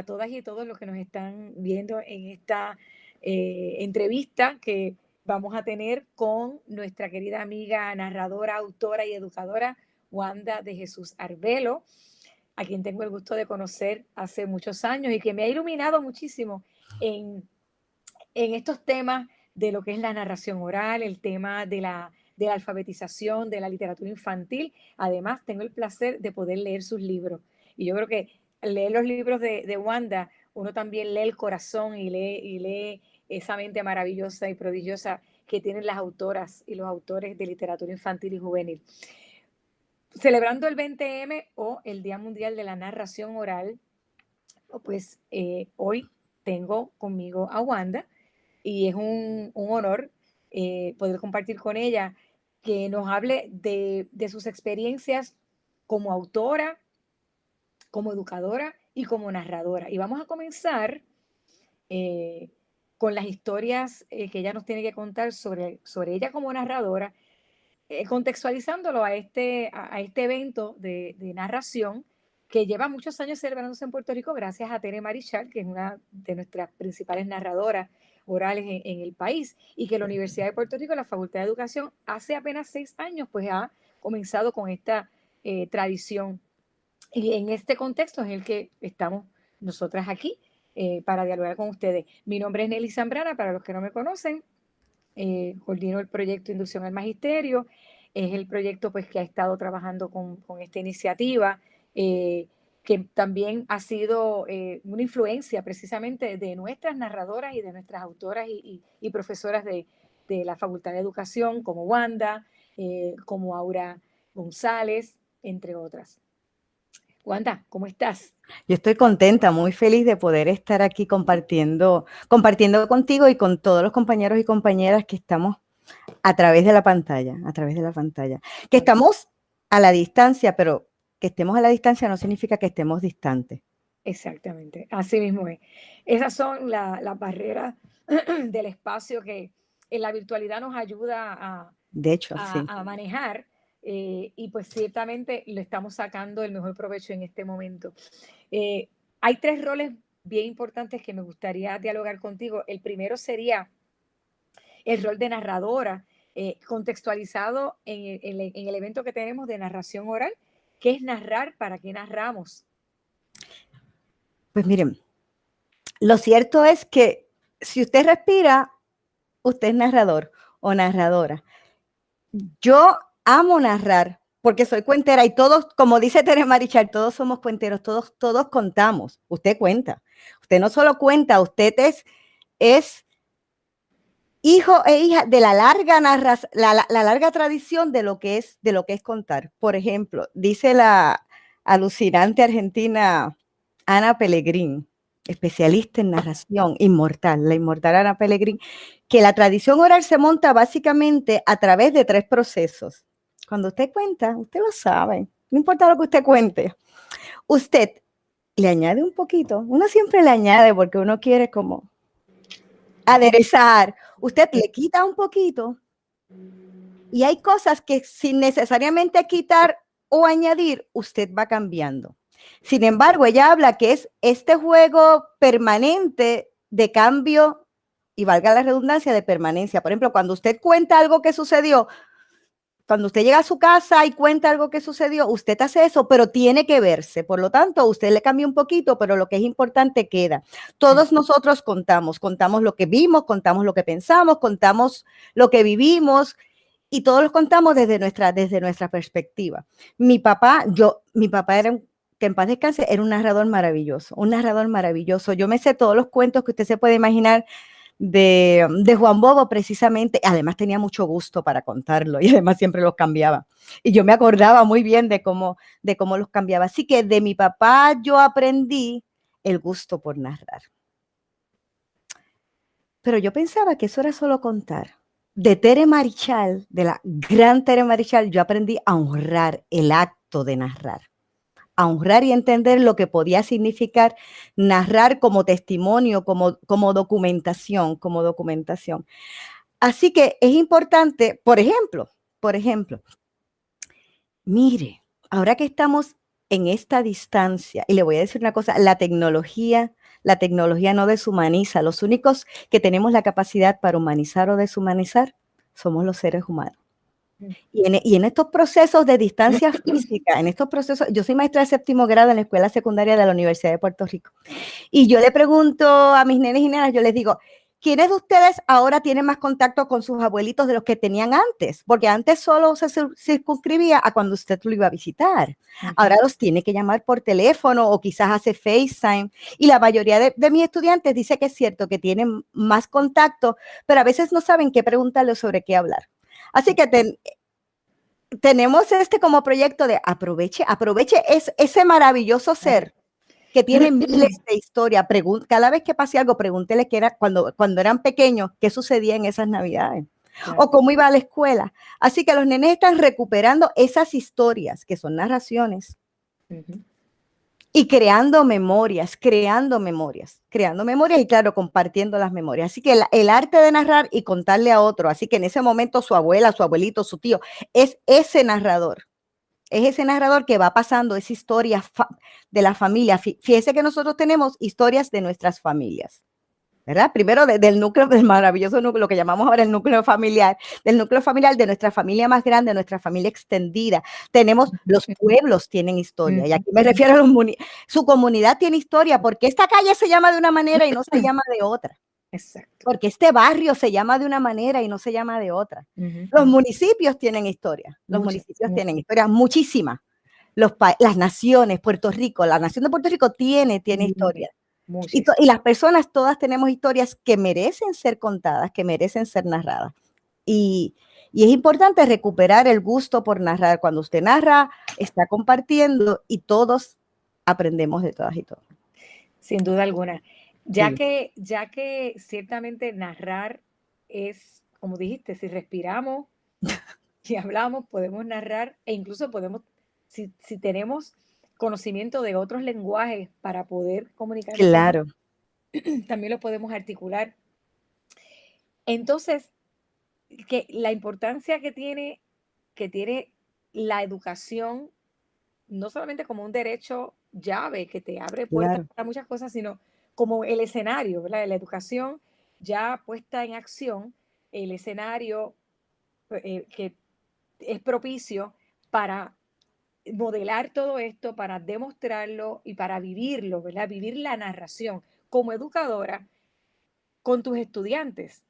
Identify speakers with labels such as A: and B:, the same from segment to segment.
A: a todas y todos los que nos están viendo en esta entrevista que vamos a tener con nuestra querida amiga, narradora, autora y educadora Wanda de Jesús Arbelo, a quien tengo el gusto de conocer hace muchos años y que me ha iluminado muchísimo en estos temas de lo que es la narración oral, el tema de la alfabetización, de la literatura infantil. Además, tengo el placer de poder leer sus libros. Y yo creo que leer los libros de Wanda, uno también lee el corazón y lee esa mente maravillosa y prodigiosa que tienen las autoras y los autores de literatura infantil y juvenil. Celebrando el 20M o el Día Mundial de la Narración Oral, pues hoy tengo conmigo a Wanda y es un honor poder compartir con ella, que nos hable de sus experiencias como autora, como educadora y como narradora. Y vamos a comenzar con las historias que ella nos tiene que contar sobre ella como narradora, contextualizándolo a este evento de narración que lleva muchos años celebrándose en Puerto Rico gracias a Tere Marichal, que es una de nuestras principales narradoras orales en el país, y que la Universidad de Puerto Rico, la Facultad de Educación, hace apenas 6 años, pues ha comenzado con esta tradición. Y en este contexto es el que estamos nosotras aquí para dialogar con ustedes. Mi nombre es Nelly Zambrana, para los que no me conocen. Coordino el proyecto Inducción al Magisterio, es el proyecto pues que ha estado trabajando con esta iniciativa, que también ha sido una influencia precisamente de nuestras narradoras y de nuestras autoras y profesoras de la Facultad de Educación, como Wanda, como Aura González, entre otras. Wanda, ¿cómo estás?
B: Yo estoy contenta, muy feliz de poder estar aquí compartiendo contigo y con todos los compañeros y compañeras que estamos a través de la pantalla, Que estamos a la distancia, pero que estemos a la distancia no significa que estemos distantes.
A: Exactamente, así mismo es. Esas son las barreras del espacio que en la virtualidad nos ayuda
B: De hecho, sí.
A: a manejar, y pues ciertamente le estamos sacando el mejor provecho en este momento. Hay 3 roles bien importantes que me gustaría dialogar contigo. El primero sería el rol de narradora, contextualizado en el evento que tenemos de narración oral. ¿Qué es narrar? ¿Para qué narramos?
B: Pues miren, lo cierto es que si usted respira, usted es narrador o narradora. Yo amo narrar porque soy cuentera y todos, como dice Tere Marichal, todos somos cuenteros, todos contamos. Usted cuenta. Usted no solo cuenta, usted es hijo e hija de la larga tradición de lo que es contar. Por ejemplo, dice la alucinante argentina Ana Pellegrín, especialista en narración, la inmortal Ana Pellegrín, que la tradición oral se monta básicamente a través de 3 procesos. Cuando usted cuenta, usted lo sabe, no importa lo que usted cuente, usted le añade un poquito, uno siempre le añade porque uno quiere como aderezar, usted le quita un poquito y hay cosas que sin necesariamente quitar o añadir, usted va cambiando. Sin embargo, ella habla que es este juego permanente de cambio y valga la redundancia de permanencia. Por ejemplo, cuando usted cuenta algo que sucedió, cuando usted llega a su casa y cuenta algo que sucedió, usted hace eso, pero tiene que verse. Por lo tanto, usted le cambia un poquito, pero lo que es importante queda. Todos nosotros contamos lo que vimos, contamos lo que pensamos, contamos lo que vivimos y todos lo contamos desde nuestra perspectiva. Mi papá era que en paz descanse, era un narrador maravilloso. Yo me sé todos los cuentos que usted se puede imaginar de Juan Bobo, precisamente. Además tenía mucho gusto para contarlo y además siempre los cambiaba. Y yo me acordaba muy bien de cómo los cambiaba. Así que de mi papá yo aprendí el gusto por narrar. Pero yo pensaba que eso era solo contar. De Tere Marichal, de la gran Tere Marichal, yo aprendí a honrar el acto de narrar. A honrar y entender lo que podía significar narrar como testimonio, como documentación. Así que es importante, por ejemplo, mire, ahora que estamos en esta distancia, y le voy a decir una cosa, la tecnología no deshumaniza. Los únicos que tenemos la capacidad para humanizar o deshumanizar somos los seres humanos. Y en estos procesos de distancia física, en estos procesos, yo soy maestra de 7º grado en la escuela secundaria de la Universidad de Puerto Rico. Y yo le pregunto a mis nenes y nenas, yo les digo, ¿quiénes de ustedes ahora tienen más contacto con sus abuelitos de los que tenían antes? Porque antes solo se circunscribía a cuando usted lo iba a visitar. Ahora los tiene que llamar por teléfono o quizás hace FaceTime. Y la mayoría de mis estudiantes dice que es cierto que tienen más contacto, pero a veces no saben qué preguntarle o sobre qué hablar. Así que tenemos como proyecto de aproveche ese maravilloso ser que tiene miles de historias. Cada vez que pase algo, pregúntele qué era cuando eran pequeños, qué sucedía en esas Navidades. Claro. O cómo iba a la escuela. Así que los nenes están recuperando esas historias, que son narraciones, y creando memorias, y claro, compartiendo las memorias. Así que el arte de narrar y contarle a otro, así que en ese momento su abuela, su abuelito, su tío, es ese narrador. Es ese narrador que va pasando esa historia de la familia. Fíjese que nosotros tenemos historias de nuestras familias, ¿verdad? Primero del núcleo, del maravilloso núcleo, lo que llamamos ahora el núcleo familiar, del núcleo familiar de nuestra familia más grande, de nuestra familia extendida. Tenemos, los pueblos tienen historia, y aquí me refiero a su comunidad tiene historia, porque esta calle se llama de una manera y no se llama de otra.
A: Exacto.
B: Porque este barrio se llama de una manera y no se llama de otra. Los municipios tienen historia. Tienen historia muchísima. Las naciones, Puerto Rico, la nación de Puerto Rico tiene historia. Y las personas todas tenemos historias que merecen ser contadas, que merecen ser narradas. Y es importante recuperar el gusto por narrar. Cuando usted narra, está compartiendo y todos aprendemos de todas y todos.
A: Sin duda alguna. Ya que ciertamente narrar es, como dijiste, si respiramos y hablamos, podemos narrar, e incluso podemos, si tenemos conocimiento de otros lenguajes para poder comunicar.
B: Claro.
A: También lo podemos articular. Entonces, que la importancia que tiene la educación, no solamente como un derecho llave que te abre puertas para muchas cosas, sino como el escenario, ¿verdad? La educación ya puesta en acción, el escenario que es propicio para modelar todo esto, para demostrarlo y para vivirlo, ¿verdad? Vivir la narración como educadora con tus estudiantes.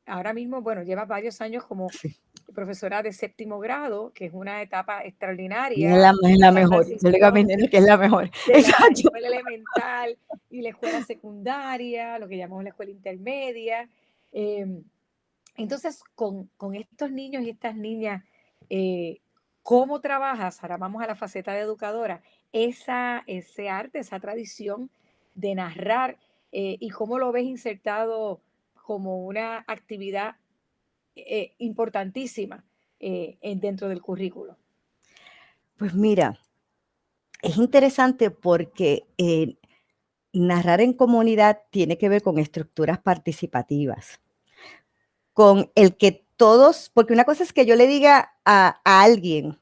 A: Ahora mismo, bueno, llevas varios años como profesora de 7º grado, que es una etapa extraordinaria.
B: Es la mejor. Yo le digo a mis nenes que es la mejor.
A: La escuela elemental y la escuela secundaria, lo que llamamos la escuela intermedia. Entonces, con estos niños y estas niñas, ¿cómo trabajas? Ahora vamos a la faceta de educadora. Ese arte, esa tradición de narrar, y cómo lo ves insertado como una actividad importantísima dentro del currículo.
B: Pues mira, es interesante porque narrar en comunidad tiene que ver con estructuras participativas, con el que todos, porque una cosa es que yo le diga a alguien,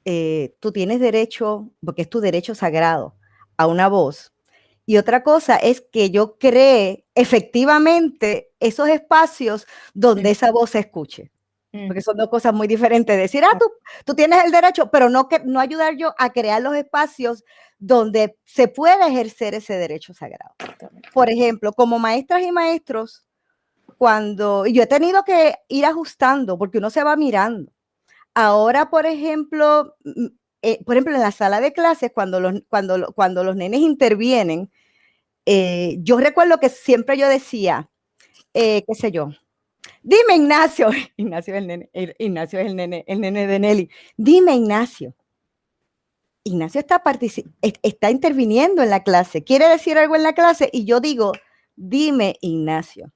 B: tú tienes derecho, porque es tu derecho sagrado, a una voz. Y otra cosa es que yo cree efectivamente esos espacios donde esa voz se escuche. Porque son dos cosas muy diferentes. Decir, tú tienes el derecho, pero no ayudar yo a crear los espacios donde se pueda ejercer ese derecho sagrado. Por ejemplo, como maestras y maestros, yo he tenido que ir ajustando, porque uno se va mirando. Ahora, por ejemplo, en la sala de clases, cuando los nenes intervienen, yo recuerdo que siempre yo decía, qué sé yo, dime Ignacio, Ignacio es el nene de Nelly, dime Ignacio. Ignacio está interviniendo en la clase, quiere decir algo en la clase y yo digo, dime Ignacio.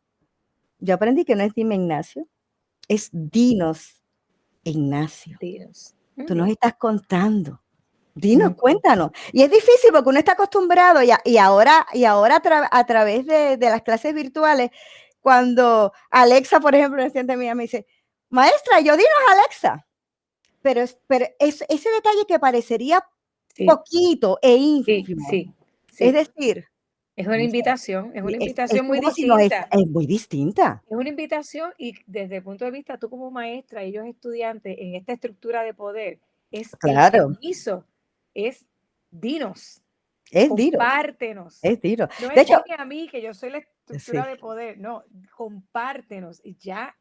B: Yo aprendí que no es dime Ignacio, es dinos Ignacio.
A: Dinos.
B: Tú nos estás contando. Dinos, cuéntanos. Y es difícil porque uno está acostumbrado y ahora a través de las clases virtuales, cuando Alexa, por ejemplo, una estudiante mía me dice, maestra, yo dinos Alexa. Pero ese detalle que parecería
A: sí,
B: poquito e
A: sí,
B: ínfimo.
A: sí,
B: Es
A: sí.
B: decir,
A: Es una
B: no sé,
A: invitación, es una
B: es
A: invitación muy
B: como si nos
A: distinta.
B: es muy distinta.
A: Es una invitación y desde el punto de vista, tú como maestra, ellos estudiantes, en esta estructura de poder, es el
B: Claro,
A: permiso, es dinos,
B: es diros,
A: compártenos.
B: es diros.
A: No
B: De
A: es
B: hecho,
A: dime a mí que yo soy la estructura
B: sí.
A: de poder, no, compártenos y ya,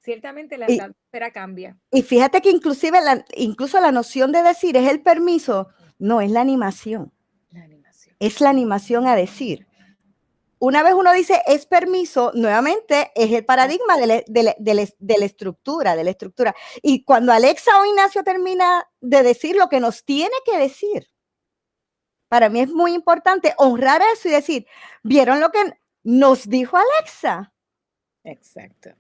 A: ciertamente la
B: Y
A: atmósfera cambia.
B: y fíjate que inclusive incluso la noción de decir es el permiso, no es la animación,
A: La animación.
B: es la animación a decir. Una vez uno dice es permiso, nuevamente es el paradigma de la estructura, de la estructura. Y cuando Alexa o Ignacio termina de decir lo que nos tiene que decir, para mí es muy importante honrar eso y decir, ¿vieron lo que nos dijo Alexa?
A: Exacto.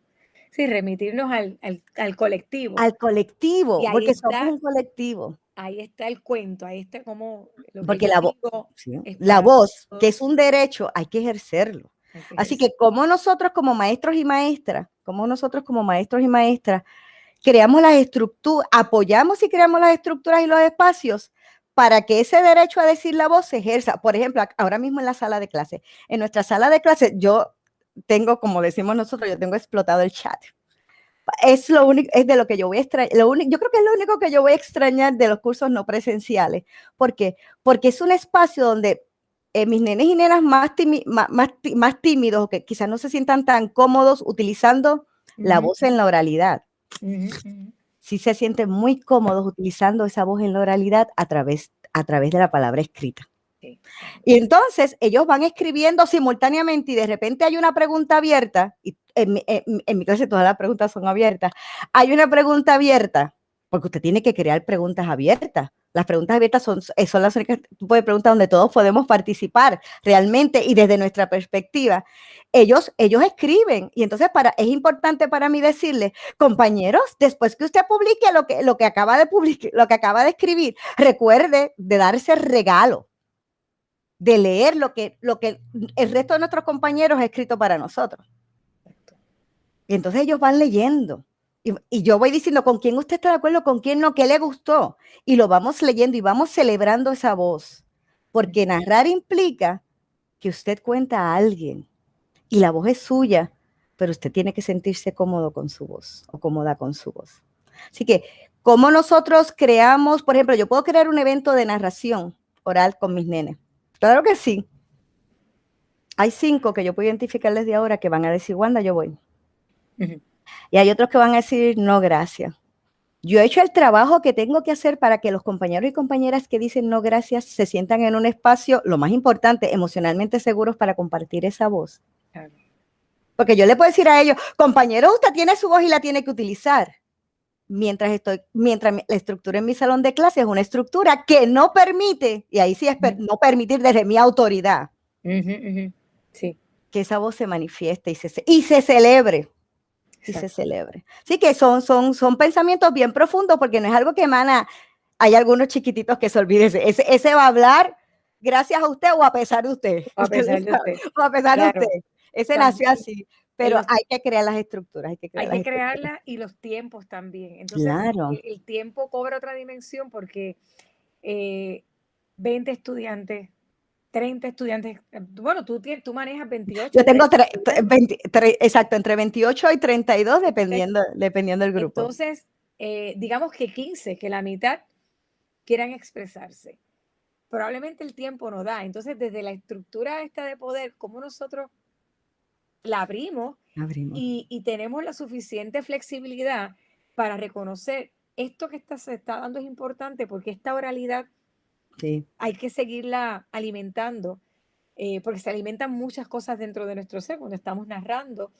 A: Sí, remitirnos al colectivo.
B: Al
A: Y
B: colectivo, porque somos un colectivo.
A: ahí está el cuento, ahí está como lo que
B: Porque
A: yo
B: la,
A: digo
B: sí,
A: es
B: la
A: para
B: voz, que es
A: todos,
B: un derecho, hay que ejercerlo.
A: hay que
B: Así
A: ejercer.
B: que como nosotros como maestros y maestras, como nosotros como maestros y maestras, creamos las estructuras, apoyamos y creamos las estructuras y los espacios para que ese derecho a decir la voz se ejerza. Por ejemplo, ahora mismo en la sala de clase. En nuestra sala de clase yo tengo, como decimos nosotros, yo tengo explotado el chat. Es lo único, es de lo que yo voy a extrañar, yo creo que es lo único que yo voy a extrañar de los cursos no presenciales. ¿Por qué? Porque es un espacio donde mis nenes y nenas más tímidos, o que quizás no se sientan tan cómodos utilizando la
A: Ujú,
B: voz en la oralidad,
A: ujú, ujú.
B: sí se sienten muy cómodos utilizando esa voz en la oralidad a través de la palabra escrita.
A: Sí,
B: Y entonces ellos van escribiendo simultáneamente y de repente hay una pregunta abierta, y en mi clase todas las preguntas son abiertas, hay una pregunta abierta, porque usted tiene que crear preguntas abiertas. Las preguntas abiertas son las únicas tipo de preguntas donde todos podemos participar realmente y desde nuestra perspectiva. Ellos escriben y entonces es importante para mí decirles, compañeros, después que usted publique lo que acaba de publicar, lo que acaba de escribir, recuerde de darse regalo de leer lo que el resto de nuestros compañeros ha escrito para nosotros.
A: exacto.
B: Y entonces ellos van leyendo. Y yo voy diciendo con quién usted está de acuerdo, con quién no, qué le gustó. Y lo vamos leyendo y vamos celebrando esa voz. Porque narrar implica que usted cuenta a alguien y la voz es suya, pero usted tiene que sentirse cómodo con su voz o cómoda con su voz. Así que, ¿cómo nosotros creamos? Por ejemplo, yo puedo crear un evento de narración oral con mis nenes. Claro que sí. Hay 5 que yo puedo identificar desde ahora que van a decir, Wanda, yo voy.
A: Ujú.
B: Y hay otros que van a decir, no, gracias. Yo he hecho el trabajo que tengo que hacer para que los compañeros y compañeras que dicen no, gracias, se sientan en un espacio, lo más importante, emocionalmente seguros para compartir esa voz.
A: Claro.
B: Porque yo le puedo decir a ellos, compañero, usted tiene su voz y la tiene que utilizar. Mientras la estructura en mi salón de clase es una estructura que no permite, y ahí sí es no permitir desde mi autoridad,
A: Ujú, ujú. Sí,
B: que esa voz se manifieste y se celebre. Y se
A: exacto.
B: celebre. Sí que son pensamientos bien profundos porque no es algo que emana, hay algunos chiquititos que se olviden, ese va a hablar gracias a usted o a pesar de usted,
A: A
B: usted lo
A: pesar de
B: sabe,
A: usted.
B: o a pesar de usted,
A: Claro.
B: ese nació
A: También
B: así,
A: en
B: pero
A: los
B: hay que crear las estructuras, hay que crear
A: hay
B: las
A: que
B: estructuras.
A: crearla y los tiempos también. Entonces,
B: Claro,
A: el tiempo cobra otra dimensión porque, eh, 20 estudiantes, 30 estudiantes, bueno, tú manejas
B: yo
A: 28,
B: tengo
A: 30 estudiantes.
B: exacto, entre 28 y 32
A: Entonces
B: dependiendo del grupo.
A: entonces, digamos que 15, que la mitad quieran expresarse. Probablemente el tiempo no da. Entonces, desde la estructura esta de poder, cómo nosotros la abrimos
B: Abrimos,
A: y tenemos la suficiente flexibilidad para reconocer esto que se está dando es importante porque esta oralidad
B: sí.
A: hay que seguirla alimentando, porque se alimentan muchas cosas dentro de nuestro ser cuando estamos narrando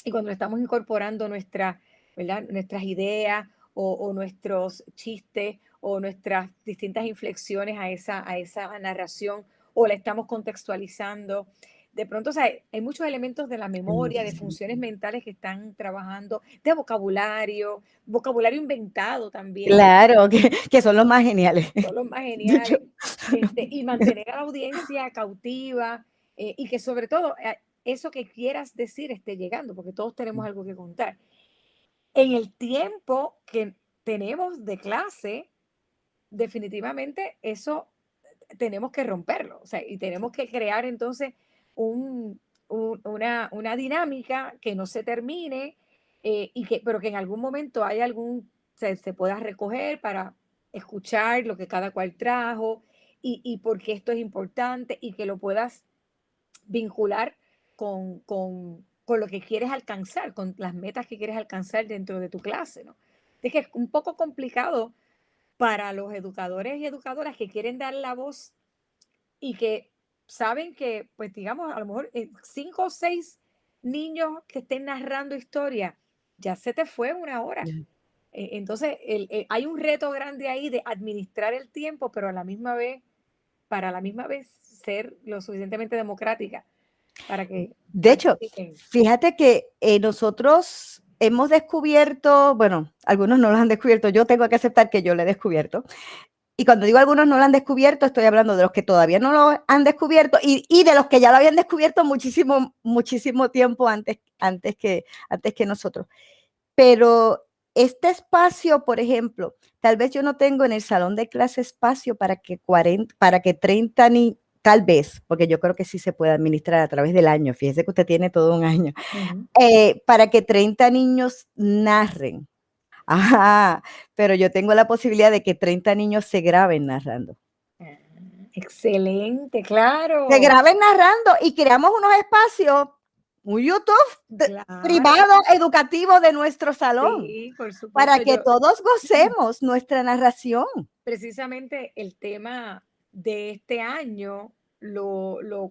A: y cuando estamos incorporando ¿verdad? Nuestras ideas o nuestros chistes o nuestras distintas inflexiones a esa narración o la estamos contextualizando. De pronto, o sea, hay muchos elementos de la
B: Hay
A: memoria, de
B: muchísimo.
A: funciones mentales que están trabajando, de vocabulario inventado también,
B: Claro, que son los más geniales.
A: son los más
B: De hecho,
A: geniales, y mantener a la audiencia cautiva, y que sobre todo eso que quieras decir esté llegando, porque todos tenemos algo que contar. En el tiempo que tenemos de clase, definitivamente eso tenemos que romperlo, o sea, y tenemos que crear entonces una dinámica que no se termine, pero que en algún momento haya se pueda recoger para escuchar lo que cada cual trajo y por qué esto es importante y que lo puedas vincular con lo que quieres alcanzar, con las metas que quieres alcanzar dentro de tu clase, ¿no? Es que es un poco complicado para los educadores y educadoras que quieren dar la voz y que saben que, pues digamos, a lo mejor 5 o 6 niños que estén narrando historia, ya se te fue una hora. Entonces, hay un reto grande ahí de administrar el tiempo, pero a la misma vez, para la misma vez ser lo suficientemente democrática para que
B: De hecho,
A: participen.
B: fíjate que nosotros hemos descubierto, bueno, algunos no lo han descubierto, yo tengo que aceptar que yo lo he descubierto. Y cuando digo algunos no lo han descubierto, estoy hablando de los que todavía no lo han descubierto y de los que ya lo habían descubierto muchísimo tiempo antes que nosotros. Pero este espacio, por ejemplo, tal vez yo no tengo en el salón de clase espacio para que 30 ni tal vez, porque yo creo que sí se puede administrar a través del año. Fíjese que usted tiene todo un año. Para que 30 niños narren. Ajá, pero yo tengo la posibilidad de que 30 niños se graben narrando.
A: Excelente, claro.
B: Se graben narrando y creamos unos espacios, un YouTube privado, educativo de nuestro salón,
A: sí, por supuesto,
B: para que todos gocemos nuestra narración.
A: Precisamente el tema de este año,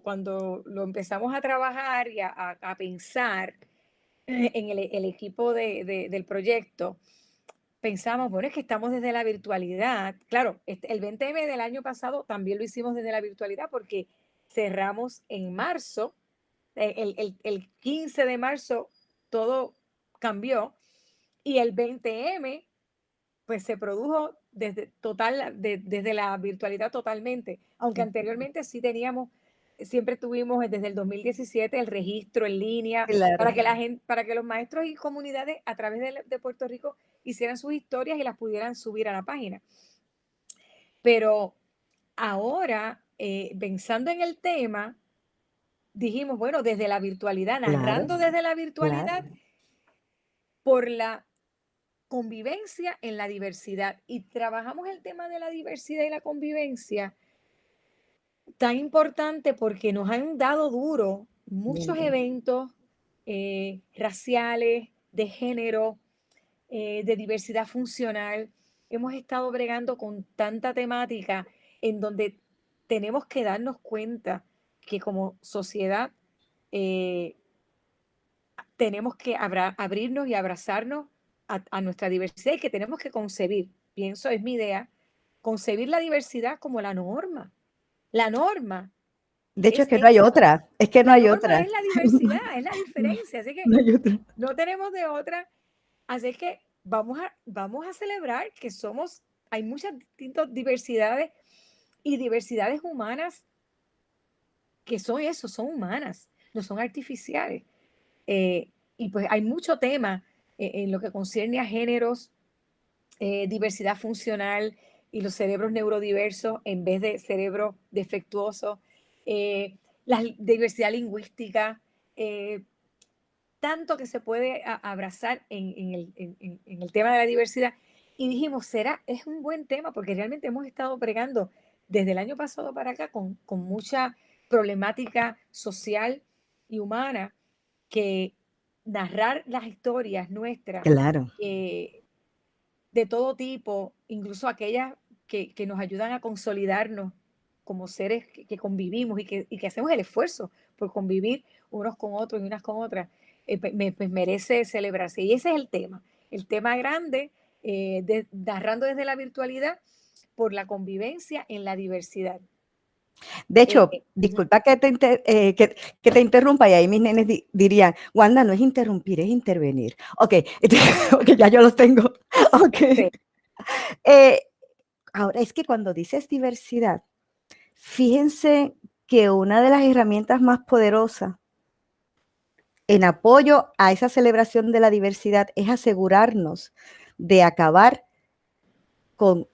A: cuando lo empezamos a trabajar y a pensar en el equipo del proyecto, pensamos, bueno, es que estamos desde la virtualidad. Claro, el 20M del año pasado también lo hicimos desde la virtualidad porque cerramos en marzo, el 15 de marzo todo cambió y el 20M pues se produjo desde la virtualidad totalmente, aunque anteriormente sí siempre tuvimos desde el 2017 el registro en línea
B: Claro.
A: para que los maestros y comunidades a través de Puerto Rico hicieran sus historias y las pudieran subir a la página. Pero ahora, pensando en el tema, dijimos, bueno, desde la virtualidad, narrando desde la virtualidad por la convivencia en la diversidad. Y trabajamos el tema de la diversidad y la convivencia tan importante porque nos han dado duro muchos eventos raciales, de género, de diversidad funcional. Hemos estado bregando con tanta temática en donde tenemos que darnos cuenta que como sociedad tenemos que abrirnos y abrazarnos a nuestra diversidad y que tenemos que concebir, pienso, es mi idea, concebir la diversidad como la norma. La norma
B: De hecho,
A: es
B: es que no hay
A: esa.
B: otra. Es que no
A: La
B: hay
A: norma
B: otra.
A: es la diversidad, es la diferencia. Así que
B: No hay otra.
A: no tenemos de otra. Así que vamos a celebrar que hay muchas distintas diversidades y diversidades humanas que son eso, son humanas, no son artificiales. Y pues hay mucho tema en lo que concierne a géneros, diversidad funcional y los cerebros neurodiversos en vez de cerebros defectuosos, la diversidad lingüística, tanto que se puede abrazar en el tema de la diversidad. Y dijimos, es un buen tema porque realmente hemos estado pregando desde el año pasado para acá con mucha problemática social y humana que narrar las historias nuestras
B: Claro.
A: de todo tipo, incluso aquellas que nos ayudan a consolidarnos como seres que convivimos y que hacemos el esfuerzo por convivir unos con otros y unas con otras, pues merece celebrarse. Y ese es el tema grande, narrando desde la virtualidad por la convivencia en la diversidad.
B: De hecho, disculpa que te interrumpa y ahí mis nenes dirían, Wanda, no es interrumpir, es intervenir. Ok, okay, ya yo los tengo. Okay. Ahora, es que cuando dices diversidad, fíjense que una de las herramientas más poderosas en apoyo a esa celebración de la diversidad es asegurarnos de acabar con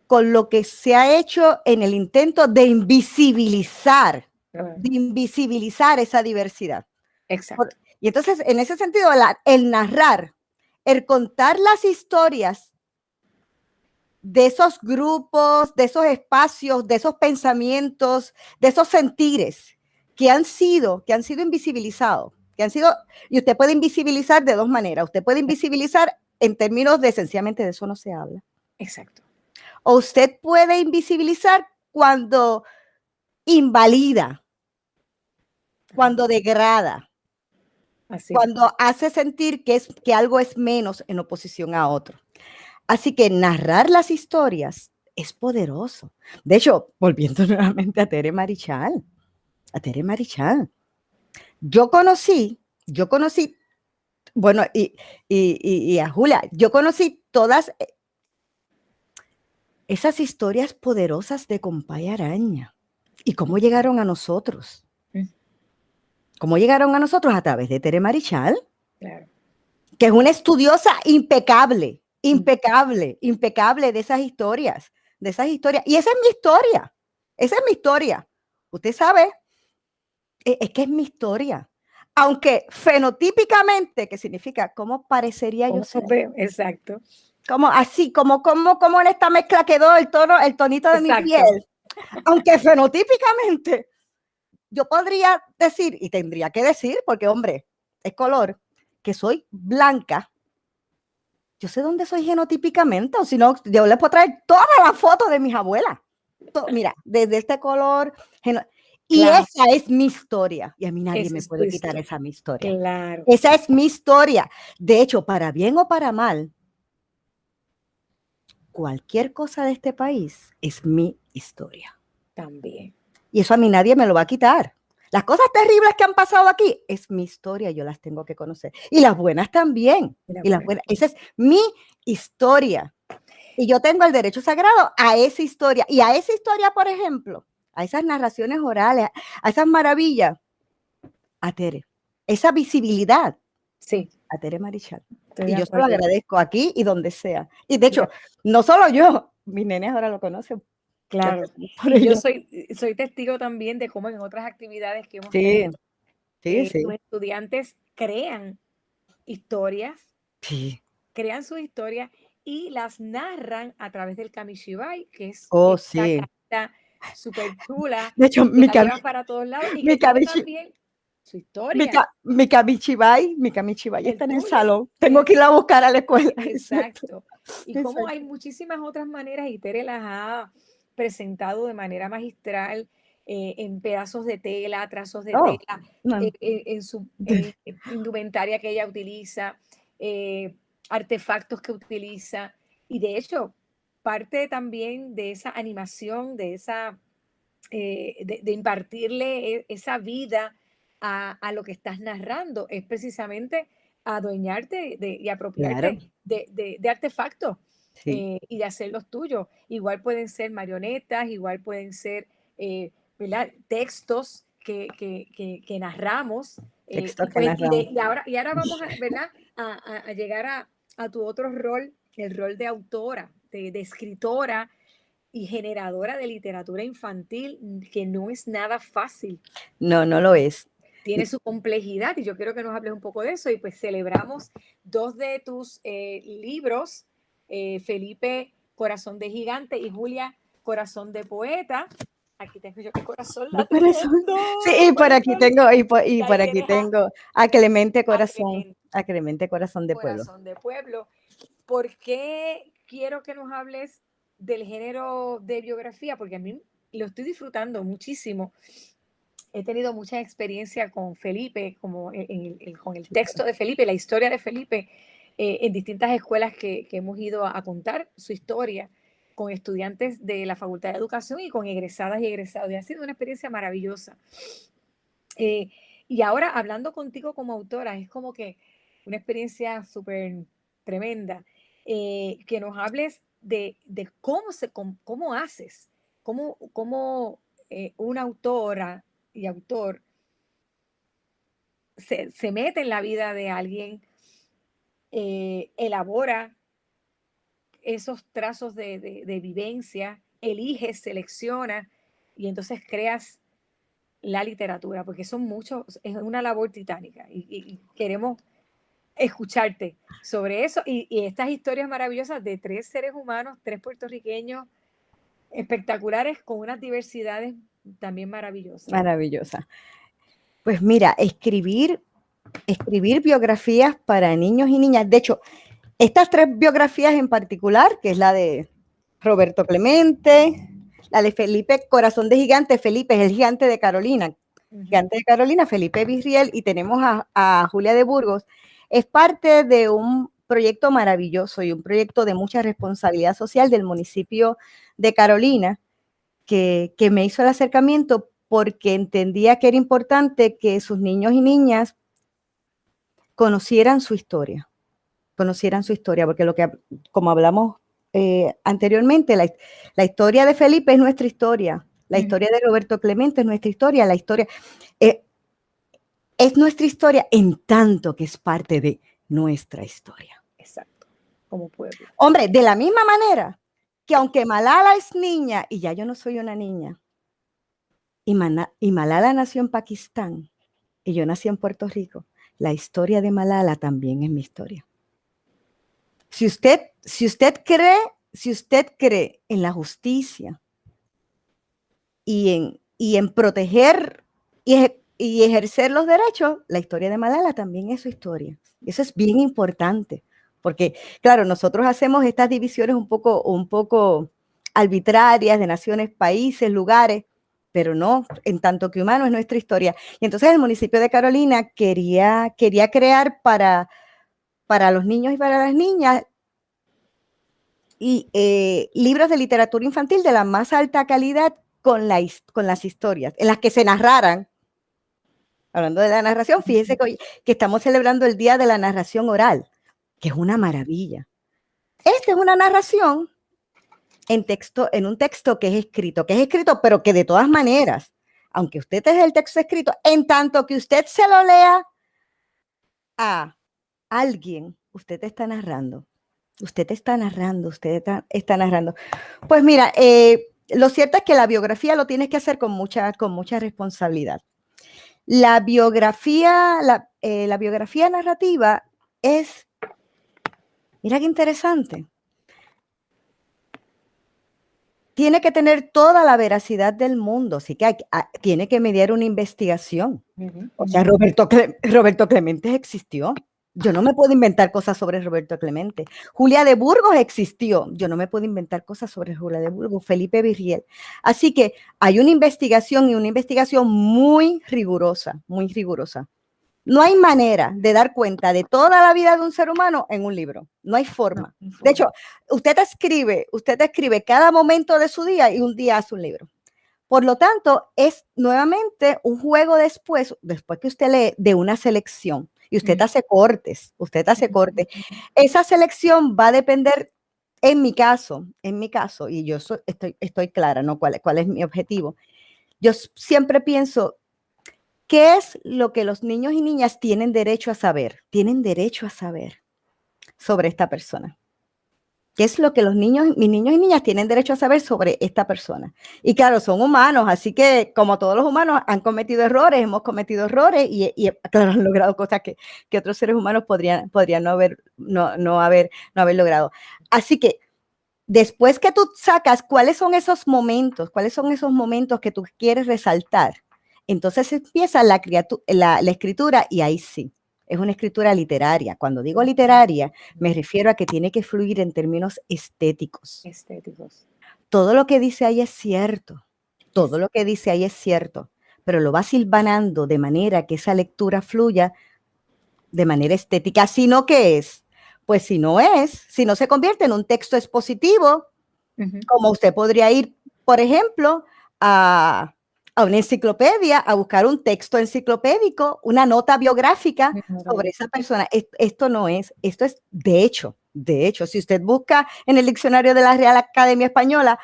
B: con lo que se ha hecho en el intento de invisibilizar esa diversidad.
A: Exacto.
B: Y entonces, en ese sentido, el narrar, el contar las historias de esos grupos, de esos espacios, de esos pensamientos, de esos sentires que han sido invisibilizados, y usted puede invisibilizar de dos maneras. Usted puede invisibilizar en términos de sencillamente de eso no se habla.
A: Exacto.
B: O usted puede invisibilizar cuando invalida, cuando degrada, cuando hace sentir que algo es menos en oposición a otro. Así que narrar las historias es poderoso. De hecho, volviendo nuevamente a Tere Marichal, yo conocí, bueno, y a Julia, yo conocí todas esas historias poderosas de Compay Araña. ¿Y cómo llegaron a nosotros? ¿Cómo llegaron a nosotros? A través de Tere Marichal,
A: claro,
B: que es una estudiosa impecable de esas historias, Y esa es mi historia. Usted sabe, es que es mi historia. Aunque fenotípicamente, que significa cómo parecería yo ser.
A: Exacto.
B: Como así, como en esta mezcla quedó el tonito de mi piel. Aunque fenotípicamente, yo podría decir, y tendría que decir, porque hombre, es color, que soy blanca. Yo sé dónde soy genotípicamente, o si no, yo les puedo traer todas las fotos de mis abuelas. Mira, desde este color. Y claro, esa es mi historia. Y a mí nadie me puede quitar esa mi historia.
A: Claro.
B: Esa es mi historia. De hecho, para bien o para mal, cualquier cosa de este país es mi historia.
A: También.
B: Y eso a mí nadie me lo va a quitar. Las cosas terribles que han pasado aquí es mi historia, yo las tengo que conocer. Y las buenas también. Esa es mi historia. Y yo tengo el derecho sagrado a esa historia. Y a esa historia, por ejemplo, a esas narraciones orales, a esas maravillas, a Tere. Esa visibilidad.
A: Sí.
B: A Tere Marichal. Y yo se lo agradezco aquí y donde sea. Y de hecho, no solo yo, mis nenes ahora lo conocen.
A: Claro. Y yo soy testigo también de cómo en otras actividades que hemos tenido, los estudiantes crean historias, crean sus historias y las narran a través del kamishibai, que es esta carta súper chula,
B: de hecho,
A: que la llevas para todos lados y que tiene también su historia.
B: Mi kamishibai está en el salón. Tengo que ir a buscar a la escuela.
A: Exacto. Y como hay muchísimas otras maneras, y Tere las ha presentado de manera magistral en pedazos de tela, trazos de tela, en su indumentaria que ella utiliza, artefactos que utiliza. Y de hecho, parte también de esa animación, de esa de impartirle esa vida a lo que estás narrando, es precisamente adueñarte y apropiarte de artefactos y de hacerlos tuyos. Igual pueden ser marionetas, igual pueden ser textos que narramos. Y ahora vamos a, ¿verdad? A llegar a tu otro rol, el rol de autora, de escritora y generadora de literatura infantil, que no es nada fácil.
B: No, no lo es.
A: Tiene su complejidad y yo quiero que nos hables un poco de eso. Y pues celebramos dos de tus libros, Felipe, Corazón de Gigante, y Julia, Corazón de Poeta. Aquí tengo yo qué corazón la tengo.
B: Sí, y por aquí tengo, y por aquí tengo a Clemente Corazón, a Clemente Corazón de Pueblo.
A: Corazón de Pueblo. ¿Por qué quiero que nos hables del género de biografía? Porque a mí lo estoy disfrutando muchísimo. He tenido mucha experiencia con Felipe, como con el texto de Felipe, la historia de Felipe, en distintas escuelas que hemos ido a contar su historia con estudiantes de la Facultad de Educación y con egresadas y egresados. Y ha sido una experiencia maravillosa. Y ahora, hablando contigo como autora, es como que una experiencia súper tremenda, que nos hables de cómo haces, cómo una autora y autor se mete en la vida de alguien, elabora esos trazos de vivencia, eliges, seleccionas y entonces creas la literatura, porque son muchos, es una labor titánica y queremos escucharte sobre eso y estas historias maravillosas de 3 seres humanos, 3 puertorriqueños espectaculares con unas diversidades también maravillosas.
B: Maravillosa. Pues mira, escribir biografías para niños y niñas. De hecho, estas 3 biografías en particular, que es la de Roberto Clemente, la de Felipe Corazón de Gigante. Felipe es el gigante de Carolina. Gigante de Carolina, Felipe Virriel, y tenemos a Julia de Burgos. Es parte de un proyecto maravilloso y un proyecto de mucha responsabilidad social del municipio de Carolina, que me hizo el acercamiento porque entendía que era importante que sus niños y niñas conocieran su historia, porque lo que, como hablamos anteriormente, la historia de Felipe es nuestra historia, la historia de Roberto Clemente es nuestra historia, la historia es nuestra historia en tanto que es parte de nuestra historia.
A: Exacto, como pueblo.
B: Hombre, de la misma manera que aunque Malala es niña y ya yo no soy una niña, y Malala nació en Pakistán y yo nací en Puerto Rico, la historia de Malala también es mi historia. Si usted cree en la justicia y en proteger y ejercer los derechos, la historia de Malala también es su historia. Eso es bien importante, porque, claro, nosotros hacemos estas divisiones un poco arbitrarias de naciones, países, lugares, pero no, en tanto que humano es nuestra historia. Y entonces el municipio de Carolina quería crear para los niños y para las niñas y libros de literatura infantil de la más alta calidad con las historias, en las que se narraran. Hablando de la narración, fíjense que estamos celebrando el Día de la Narración Oral, que es una maravilla. Esta es una narración en un texto que es escrito, pero que de todas maneras, aunque usted es el texto escrito, en tanto que usted se lo lea a alguien, usted está narrando. Usted está narrando. Pues mira, lo cierto es que la biografía lo tienes que hacer con mucha responsabilidad. La biografía narrativa es, mira qué interesante, tiene que tener toda la veracidad del mundo, así que tiene que mediar una investigación. O sea, Roberto Clemente existió. Yo no me puedo inventar cosas sobre Roberto Clemente. Julia de Burgos existió. Yo no me puedo inventar cosas sobre Julia de Burgos. Felipe Virriel. Así que hay una investigación y una investigación muy rigurosa, muy rigurosa. No hay manera de dar cuenta de toda la vida de un ser humano en un libro. No hay forma. De hecho, usted escribe cada momento de su día y un día hace un libro. Por lo tanto, es nuevamente un juego después que usted lee de una selección y usted hace cortes, Esa selección va a depender, en mi caso, y yo estoy clara, ¿no? ¿Cuál es mi objetivo? Yo siempre pienso, ¿qué es lo que los niños y niñas tienen derecho a saber? Tienen derecho a saber sobre esta persona. ¿Qué es lo que mis niños y niñas tienen derecho a saber sobre esta persona? Y claro, son humanos, así que como todos los humanos han cometido errores, hemos cometido errores y claro, han logrado cosas que otros seres humanos podrían no haber logrado. Así que después que tú sacas cuáles son esos momentos que tú quieres resaltar, entonces empieza la escritura y ahí sí. Es una escritura literaria. Cuando digo literaria, me refiero a que tiene que fluir en términos estéticos. Todo lo que dice ahí es cierto. Pero lo va silvanando de manera que esa lectura fluya de manera estética. Sino que es, pues si no se convierte en un texto expositivo, como usted podría ir, por ejemplo, a una enciclopedia, a buscar un texto enciclopédico, una nota biográfica sobre esa persona. Esto es de hecho, si usted busca en el diccionario de la Real Academia Española,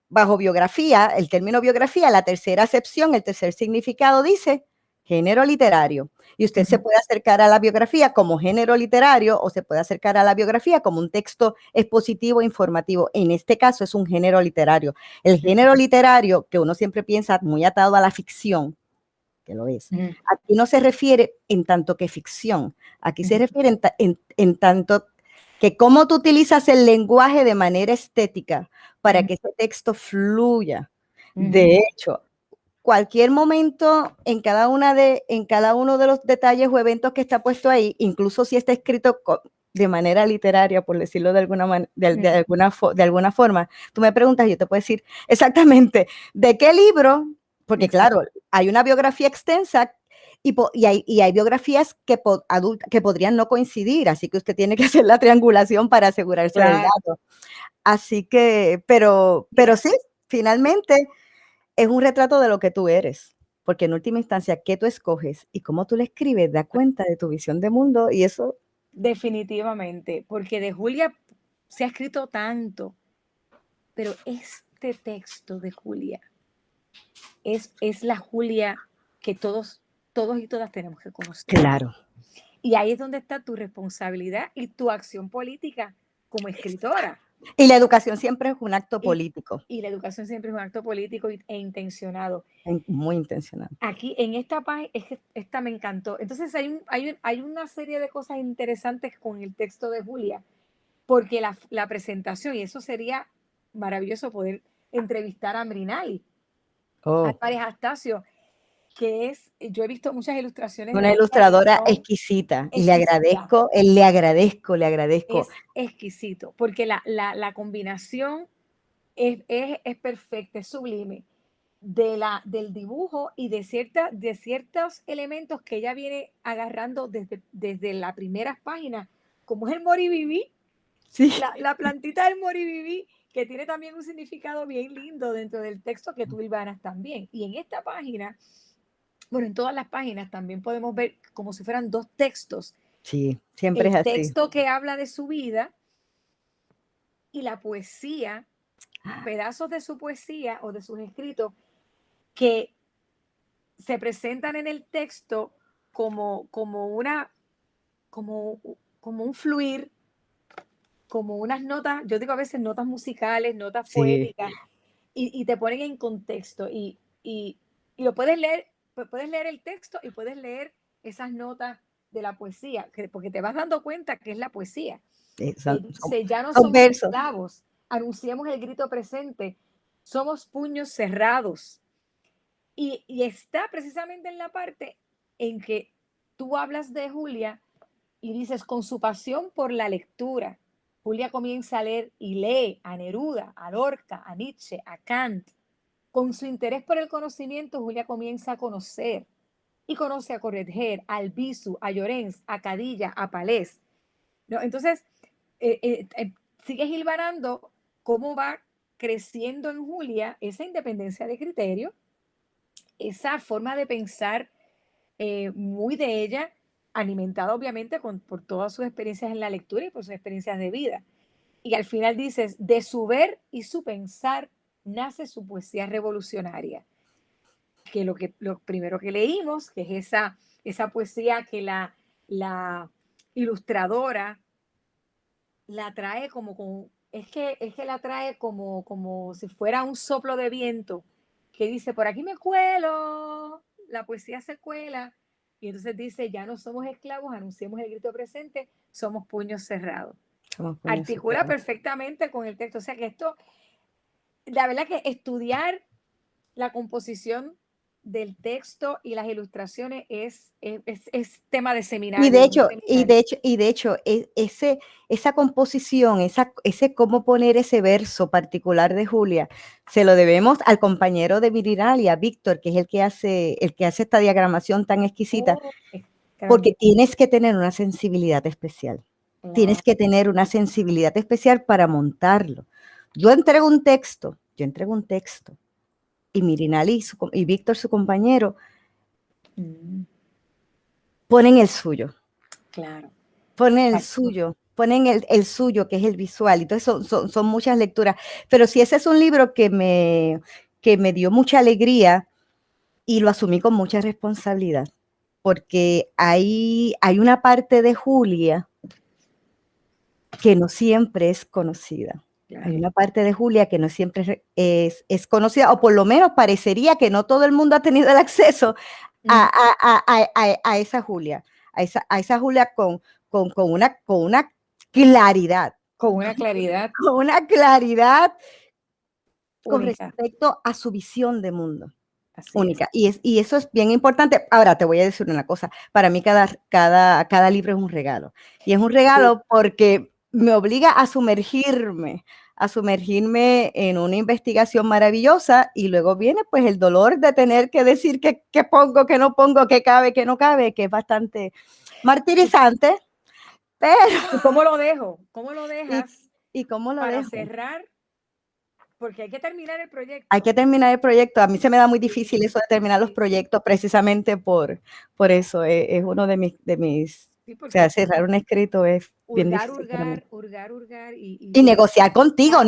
B: bajo biografía, el término biografía, la tercera acepción, el tercer significado dice género literario. Y usted se puede acercar a la biografía como género literario o se puede acercar a la biografía como un texto expositivo e informativo. En este caso es un género literario. El género literario, que uno siempre piensa muy atado a la ficción, que lo es, aquí no se refiere en tanto que ficción, aquí se refiere en tanto que cómo tú utilizas el lenguaje de manera estética para que ese texto fluya. De hecho, cualquier momento en cada uno de los detalles o eventos que está puesto ahí, incluso si está escrito de manera literaria, por decirlo de alguna forma, tú me preguntas, yo te puedo decir exactamente de qué libro, porque claro, hay una biografía extensa y hay biografías que podrían no coincidir, así que usted tiene que hacer la triangulación para asegurarse del dato. Así que, pero sí, finalmente es un retrato de lo que tú eres, porque en última instancia, qué tú escoges y cómo tú le escribes da cuenta de tu visión de mundo y eso.
A: Definitivamente, porque de Julia se ha escrito tanto, pero este texto de Julia es la Julia que todos y todas tenemos que conocer.
B: Claro.
A: Y ahí es donde está tu responsabilidad y tu acción política como escritora.
B: Y la educación siempre es un acto político.
A: Y la educación siempre es un acto político e intencionado.
B: Muy intencionado.
A: Aquí en esta página, es que esta me encantó. Entonces hay una serie de cosas interesantes con el texto de Julia, porque la presentación, y eso sería maravilloso poder entrevistar a Mrinali, a Pareja Astacio, yo he visto muchas ilustraciones.
B: Una ilustradora exquisita, y le agradezco.
A: Es exquisito, porque la combinación es perfecta, es sublime del dibujo y de ciertos elementos que ella viene agarrando desde las primeras páginas, como es el moribibi, la plantita del moribibi, que tiene también un significado bien lindo dentro del texto que tú hilvanas también. Y en esta página, bueno, en todas las páginas también podemos ver como si fueran dos textos.
B: Sí, siempre es así.
A: El texto que habla de su vida y la poesía, pedazos de su poesía o de sus escritos que se presentan en el texto como un fluir, como unas notas, yo digo a veces notas musicales, notas poéticas, y te ponen en contexto y lo puedes leer el texto y puedes leer esas notas de la poesía, porque te vas dando cuenta que es la poesía. Dice, ya no somos esclavos, anunciamos el grito presente, somos puños cerrados. Y está precisamente en la parte en que tú hablas de Julia y dices, con su pasión por la lectura, Julia comienza a leer y lee a Neruda, a Lorca, a Nietzsche, a Kant. Con su interés por el conocimiento, Julia comienza a conocer y conoce a Corretger, a Albizu, a Llorens, a Cadilla, a Palés. ¿No? Entonces, sigues hilvanando cómo va creciendo en Julia esa independencia de criterio, esa forma de pensar muy de ella, alimentada obviamente por todas sus experiencias en la lectura y por sus experiencias de vida. Y al final dices, de su ver y su pensar nace su poesía revolucionaria. Que lo primero que leímos, que es esa poesía que la ilustradora la trae es que la trae como si fuera un soplo de viento, que dice, por aquí me cuelo, la poesía se cuela, y entonces dice, ya no somos esclavos, anunciemos el grito presente, somos puños cerrados. Articula perfectamente con el texto, o sea que esto, la verdad que estudiar la composición del texto y las ilustraciones es tema de seminario.
B: Y de hecho, esa composición, ese cómo poner ese verso particular de Julia, se lo debemos al compañero de Virinalia, Víctor, que es el que hace esta diagramación tan exquisita, porque tienes que tener una sensibilidad especial. Tienes que tener una sensibilidad especial para montarlo. Yo entrego un texto, y Mirinali y Víctor, su compañero, ponen el suyo.
A: Claro.
B: Ponen el suyo, ponen el suyo, que es el visual. Entonces son muchas lecturas. Pero si ese es un libro que me dio mucha alegría, y lo asumí con mucha responsabilidad, porque hay una parte de Julia que no siempre es conocida.
A: Claro.
B: Hay una parte de Julia que no siempre es conocida, o por lo menos parecería que no todo el mundo ha tenido el acceso a esa Julia, a esa Julia con una claridad.
A: Con una claridad.
B: Con una claridad con
A: Única.
B: respecto a su visión de mundo.
A: Así
B: Única.
A: es.
B: Y eso es bien importante. Ahora te voy a decir una cosa. Para mí cada libro es un regalo. Y es un regalo porque me obliga a sumergirme en una investigación maravillosa, y luego viene pues el dolor de tener que decir qué pongo, qué no pongo, qué cabe, qué no cabe, que es bastante martirizante. Pero,
A: ¿Y cómo lo dejo? ¿Cómo lo
B: ¿y,
A: dejas
B: y cómo lo
A: para
B: dejo?
A: cerrar? Porque hay que terminar el proyecto.
B: Hay que terminar el proyecto. A mí se me da muy difícil eso de terminar los proyectos, precisamente por eso. Es uno de mis,
A: Sí,
B: o sea,
A: porque
B: cerrar un escrito es bien
A: hurgar,
B: difícil para mí.
A: hurgar, hurgar, hurgar
B: Y
A: y
B: negociar contigo,
A: y-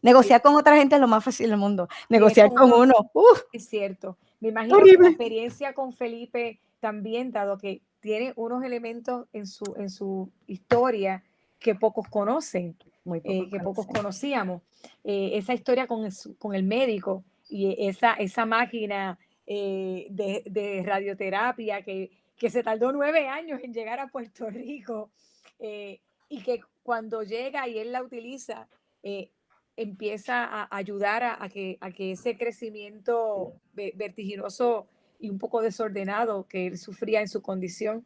B: negociar con otra gente es lo más fácil del mundo.
A: y es
B: Negociar
A: con
B: con
A: uno,
B: uno,
A: es cierto. Me imagino que la
B: horrible.
A: experiencia con Felipe también, dado que tiene unos elementos en su historia que pocos conocen,
B: Muy pocos
A: que pocos
B: conocen.
A: conocíamos. Esa historia con el médico y esa máquina de radioterapia que se tardó 9 años en llegar a Puerto Rico, y que cuando llega y él la utiliza, eh, empieza a ayudar a que ese crecimiento vertiginoso y un poco desordenado que él sufría en su condición,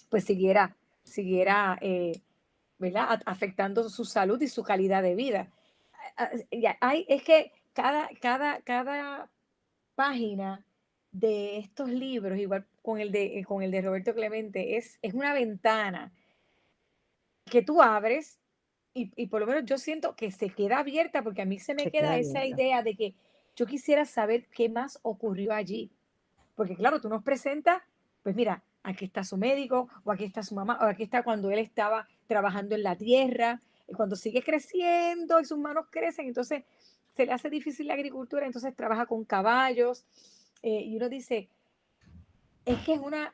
A: pues siguiera, ¿verdad? Afectando su salud y su calidad de vida. Es que cada página de estos libros, igual con el de Roberto Clemente, es una ventana que tú abres y por lo menos yo siento que se queda abierta porque a mí se me
B: Se queda
A: queda esa
B: abierta.
A: idea de que yo quisiera saber qué más ocurrió allí. Porque claro, tú nos presentas, pues mira, aquí está su médico, o aquí está su mamá, o aquí está cuando él estaba trabajando en la tierra, y cuando sigue creciendo y sus manos crecen, entonces se le hace difícil la agricultura, entonces trabaja con caballos, y uno dice, es que es una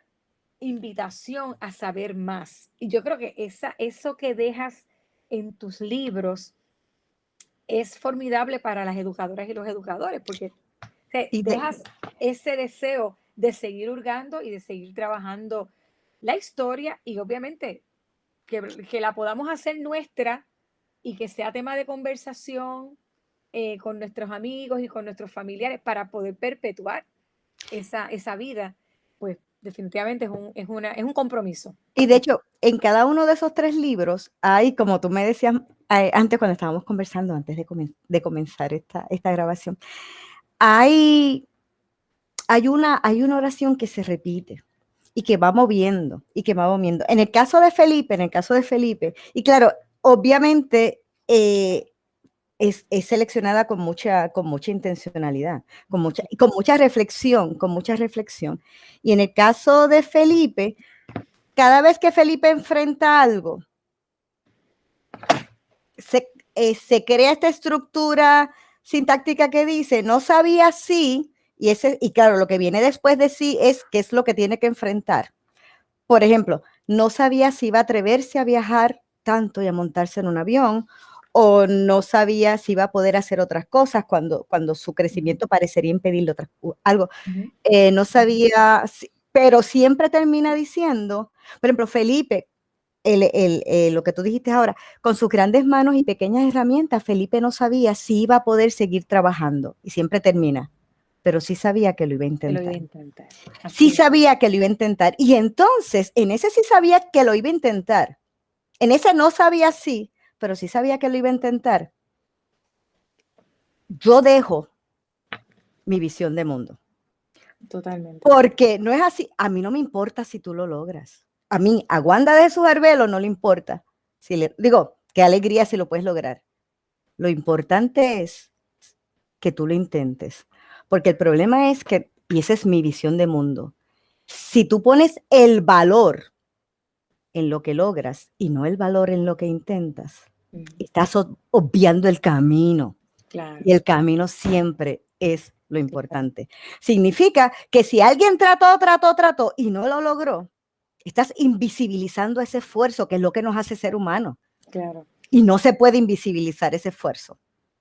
A: invitación a saber más. Y yo creo que eso que dejas en tus libros es formidable para las educadoras y los educadores, porque
B: Y de,
A: dejas ese deseo de seguir hurgando y de seguir trabajando la historia y obviamente que la podamos hacer nuestra y que sea tema de conversación con nuestros amigos y con nuestros familiares para poder perpetuar esa vida, pues definitivamente es un compromiso.
B: y de hecho, en cada uno de esos 3 libros hay, como tú me decías antes cuando estábamos conversando, antes de comenzar esta grabación, hay una oración que se repite y que va moviendo y que va moviendo. En el caso de Felipe, y claro, obviamente es seleccionada con mucha intencionalidad, con mucha reflexión. Y en el caso de Felipe, cada vez que Felipe enfrenta algo, se crea esta estructura sintáctica que dice, no sabía si, y claro, lo que viene después de sí es qué es lo que tiene que enfrentar. Por ejemplo, no sabía si iba a atreverse a viajar tanto y a montarse en un avión, o no sabía si iba a poder hacer otras cosas cuando su crecimiento parecería impedirle algo. No sabía, pero siempre termina diciendo, por ejemplo, Felipe, lo que tú dijiste ahora, con sus grandes manos y pequeñas herramientas, Felipe no sabía si iba a poder seguir trabajando, y siempre termina, pero sí sabía que lo iba a
A: Que lo iba
B: intentar.
A: a intentar.
B: Sí
A: Así es.
B: sabía que lo iba a intentar. Y entonces, en ese sí sabía que lo iba a intentar. En ese no sabía sí, pero sí sabía que lo iba a intentar. Yo dejo mi visión de mundo.
A: Totalmente.
B: Porque no es así. A mí no me importa si tú lo logras. A mí, a Wanda de Jesús Arbelo no le importa. Digo, qué alegría si lo puedes lograr. Lo importante es que tú lo intentes. Porque el problema es que, y esa es mi visión de mundo, si tú pones el valor en lo que logras y no el valor en lo que intentas, estás obviando el camino.
A: Claro.
B: Y el camino siempre es lo importante. Significa que si alguien trató y no lo logró, estás invisibilizando ese esfuerzo, que es lo que nos hace ser humanos.
A: Claro.
B: Y no se puede invisibilizar ese esfuerzo.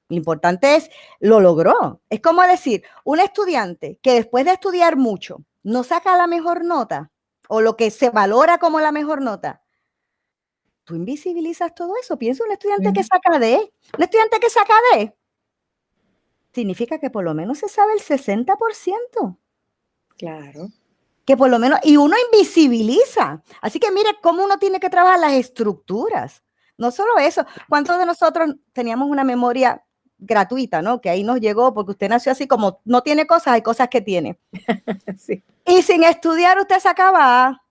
B: Lo importante es, lo logró. Es como decir, un estudiante que después de estudiar mucho no saca la mejor nota o lo que se valora como la mejor nota. Tú invisibilizas todo eso. Piensa un estudiante que saca D. Un estudiante que saca D significa que por lo menos se sabe el 60%.
A: Claro.
B: Que por lo menos, y uno invisibiliza. Así que mire cómo uno tiene que trabajar las estructuras. No solo eso, ¿cuántos de nosotros teníamos una memoria gratuita, ¿no? Que ahí nos llegó porque usted nació así, como no tiene cosas, hay cosas que tiene.
A: Sí.
B: Y sin estudiar usted sacaba A.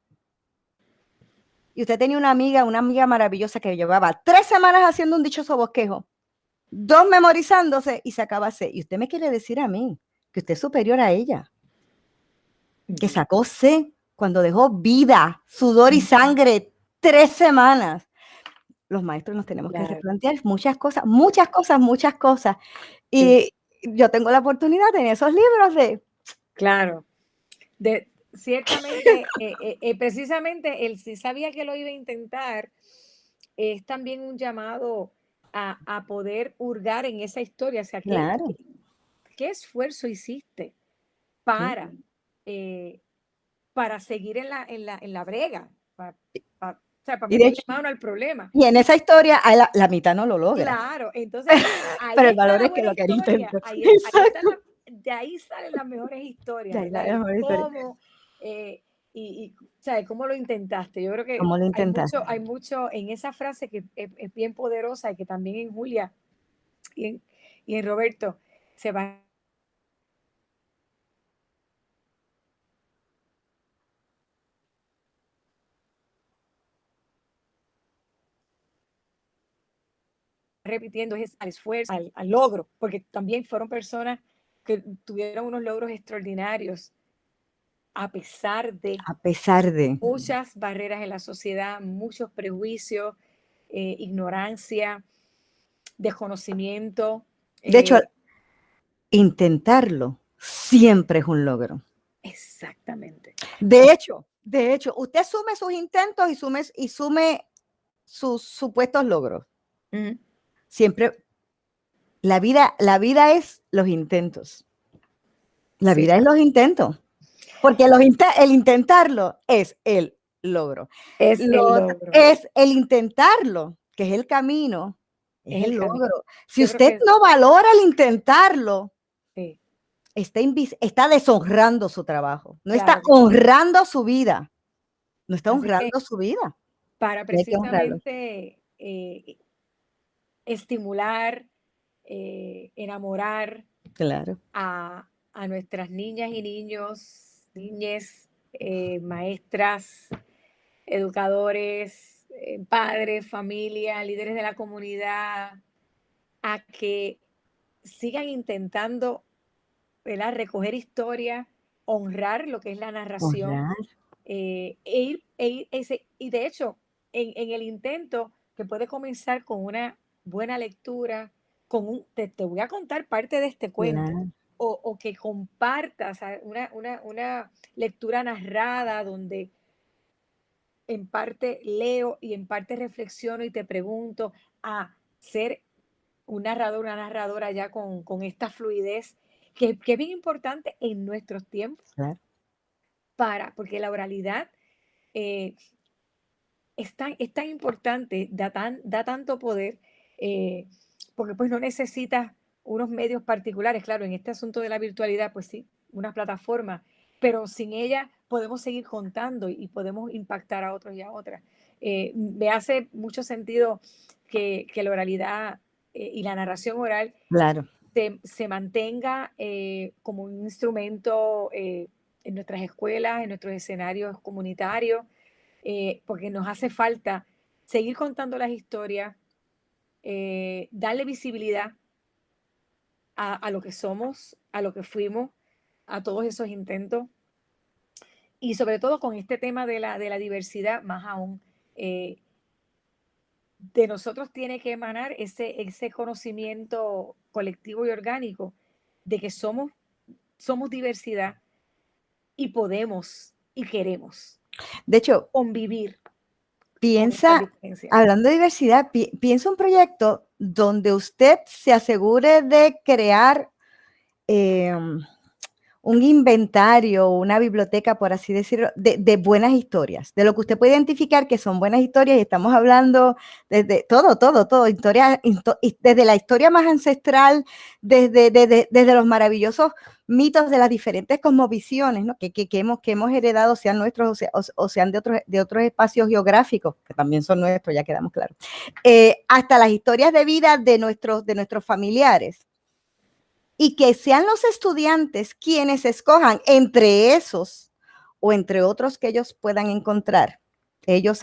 B: Y usted tenía una amiga maravillosa que llevaba 3 semanas haciendo un dichoso bosquejo, 2 memorizándose y sacaba C. Y usted me quiere decir a mí que usted es superior a ella, que sacó C cuando dejó vida, sudor y sangre 3 semanas. Los maestros nos tenemos que replantear muchas cosas, muchas cosas, muchas cosas. Y yo tengo la oportunidad de tener esos libros de...
A: Claro. Ciertamente, precisamente él sí sabía que lo iba a intentar, es también un llamado a poder hurgar en esa historia. O sea,
B: Claro.
A: ¿qué esfuerzo hiciste
B: Sí.
A: para seguir en la brega? O sea, para
B: Y de
A: meterle
B: hecho,
A: mano al problema.
B: y en esa historia la mitad no lo logra.
A: Claro, entonces ahí
B: Pero el
A: está
B: valor
A: la
B: es que
A: buena
B: lo quería
A: historia,
B: intentar.
A: ahí está
B: Exacto.
A: de ahí salen las mejores historias,
B: De ahí la
A: ¿verdad? El
B: mejor historia.
A: cómo, ¿sabes? ¿Cómo lo intentaste? Yo creo que
B: ¿Cómo lo intentaste?
A: hay mucho en esa frase que es bien poderosa y que también en Julia y en Roberto se va repitiendo, es al esfuerzo, al logro, porque también fueron personas que tuvieron unos logros extraordinarios a pesar de
B: A pesar de...
A: muchas barreras en la sociedad, muchos prejuicios, ignorancia, desconocimiento.
B: De hecho, intentarlo siempre es un logro.
A: Exactamente.
B: De hecho, usted sume sus intentos y sume sus supuestos logros. Siempre, la vida es los intentos. La
A: Sí.
B: vida es los intentos. Porque el intentarlo es el logro.
A: Es el logro.
B: Es el intentarlo, que es el camino, es
A: Es
B: el
A: el camino.
B: logro. Si
A: Yo creo
B: usted
A: que
B: no valora el intentarlo,
A: sí,
B: está deshonrando su trabajo, no está
A: claro que sí.
B: honrando su vida, no está
A: Así que
B: honrando su vida.
A: para
B: Y hay que honrarlo.
A: precisamente estimular, enamorar
B: Claro.
A: a nuestras niñas y niños, niñes, maestras, educadores, padres, familia, líderes de la comunidad, a que sigan intentando, ¿verdad? Recoger historia, honrar lo que es la narración,
B: Honrar.
A: y de hecho, en el intento que puede comenzar con una buena lectura, te voy a contar parte de este cuento,
B: Claro.
A: o que compartas una lectura narrada donde en parte leo y en parte reflexiono y te pregunto, a ser un narrador, una narradora ya con esta fluidez, que es bien importante en nuestros tiempos,
B: Claro.
A: porque la oralidad eh, es tan importante, da tanto poder, porque pues no necesitas unos medios particulares. Claro, en este asunto de la virtualidad, pues sí, una plataforma, pero sin ella podemos seguir contando y podemos impactar a otros y a otras. Me hace mucho sentido que la oralidad y la narración oral
B: Claro.
A: se mantenga como un instrumento en nuestras escuelas, en nuestros escenarios comunitarios, porque nos hace falta seguir contando las historias, darle visibilidad a lo que somos, a lo que fuimos, a todos esos intentos, y sobre todo con este tema de la diversidad, más aún, de nosotros tiene que emanar ese conocimiento colectivo y orgánico de que somos somos diversidad y podemos y queremos
B: De hecho,
A: convivir con estas
B: piensa,
A: diferencias.
B: hablando de diversidad, piensa un proyecto donde usted se asegure de crear un inventario, una biblioteca, por así decirlo, de buenas historias, de lo que usted puede identificar que son buenas historias, y estamos hablando desde todo, historia, desde la historia más ancestral, desde los maravillosos mitos de las diferentes cosmovisiones, ¿no? que hemos heredado, sean nuestros o sean de otros espacios geográficos, que también son nuestros, ya quedamos claros, hasta las historias de vida de nuestros familiares. Y que sean los estudiantes quienes escojan entre esos o entre otros que ellos puedan encontrar, ellas,